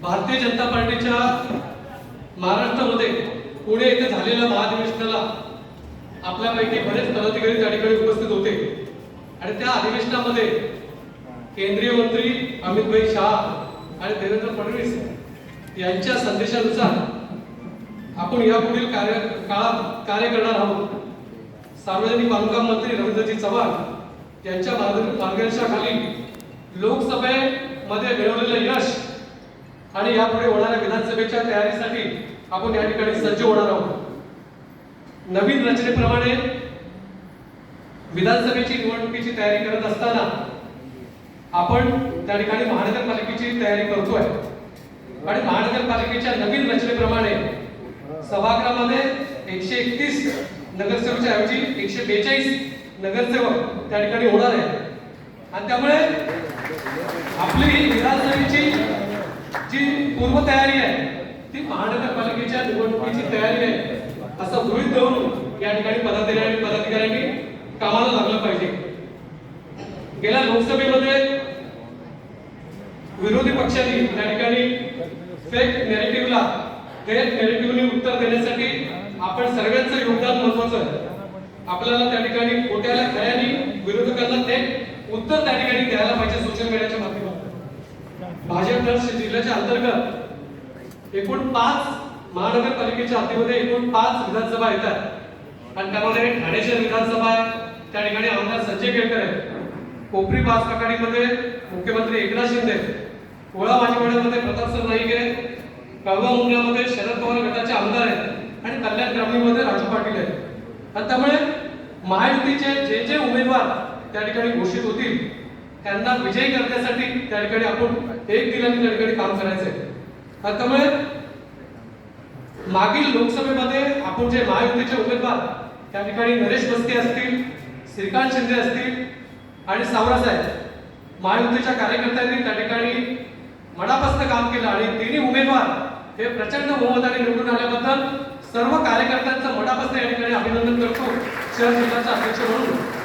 भारतीय जनता पार्टीच्या महाराष्ट्रामध्ये पुणे येथे झालेल्या महाधिवेशनाला आपल्यापैकी बरेच पदाधिकारी त्या ठिकाणी उपस्थित होते आणि त्या अधिवेशनामध्ये केंद्रीय मंत्री अमित भाई शाह आणि देवेंद्र फडणवीस यांच्या संदेशानुसार आपण यापुढील काळात कार्य करणार आहोत. सार्वजनिक बांधकाम मंत्री रवींद्रजी चव्हाण यांच्या मार्गदर्शनाखाली लोकसभेमध्ये मिळवलेलं यश आणि यापुढे होणाऱ्या विधानसभेच्या तयारीसाठी आपण या ठिकाणी सज्ज होणार आहोत. नवीन रचनेप्रमाणे विधानसभेची निवडणुकीची तयारी करत असताना आपण त्या ठिकाणी महानगरपालिकेची तयारी करतोय आणि महानगरपालिकेच्या नवीन रचनेप्रमाणे सभागृहामध्ये 131 नगरसेवकाच्या ऐवजी 142 नगरसेवक त्या ठिकाणी होणार आहे आणि त्यामुळे आपली ही विधानसभेची जी पूर्वतयारी आहे ती महानगरपालिकेच्या निवडणुकीची तयारी आहे असं गृहीत धरून या ठिकाणी पदाधिकाऱ्यांनी कामाला लागलं पाहिजे. गेल्या लोकसभेमध्ये विरोधी पक्षांनी त्या ठिकाणी फेक नॅरेटिव्हला गैर नॅरेटिव्हनी उत्तर देण्यासाठी आपण सर्वांचं योगदान महत्वाचं आहे. आपल्याला त्या ठिकाणी खोट्याला खऱ्यानी विरोधकांना ते उत्तर त्या ठिकाणी द्यायला पाहिजे सोशल मीडियाच्या माध्यमातून. भाजप जिल्ह्याच्या अंतर्गत एकूण 5 महानगरपालिकेच्या हद्दीमध्ये एकूण 5 विधानसभा येतात आणि त्यामध्ये ठाणे शहर विधानसभा आहे, त्या ठिकाणी आमदार संजय केळकर आहेत. कोपरी 5 प्रकारीमध्ये मुख्यमंत्री एकनाथ शिंदे, कोळा माजीवाड्यामध्ये प्रतापसर नाईक आहे, कळवा मुंब्र्यामध्ये शरद पवार गटाचे आमदार आहेत आणि कल्याण ग्रामीणमध्ये राजू पाटील आहेत. आणि त्यामुळे महायुतीचे जे जे उमेदवार त्या ठिकाणी घोषित होतील त्यांना विजयी करण्यासाठी त्या ठिकाणी आपण एक दिलाने त्या ठिकाणी काम करायचंय. त्यामुळे मागील लोकसभेमध्ये आपण जे महायुतीचे उमेदवार त्या ठिकाणी नरेश बस्ते असतील, श्रीकांत शिंदे असतील आणि सावरासाहेब महायुतीच्या कार्यकर्त्यांनी त्या ठिकाणी मनापासून काम केलं आणि तिन्ही उमेदवार हे प्रचंड बहुमताने निवडून आल्याबद्दल सर्व कार्यकर्त्यांचं मनापासून या ठिकाणी अभिनंदन करतो शहर जिल्ह्याचा अध्यक्ष म्हणून.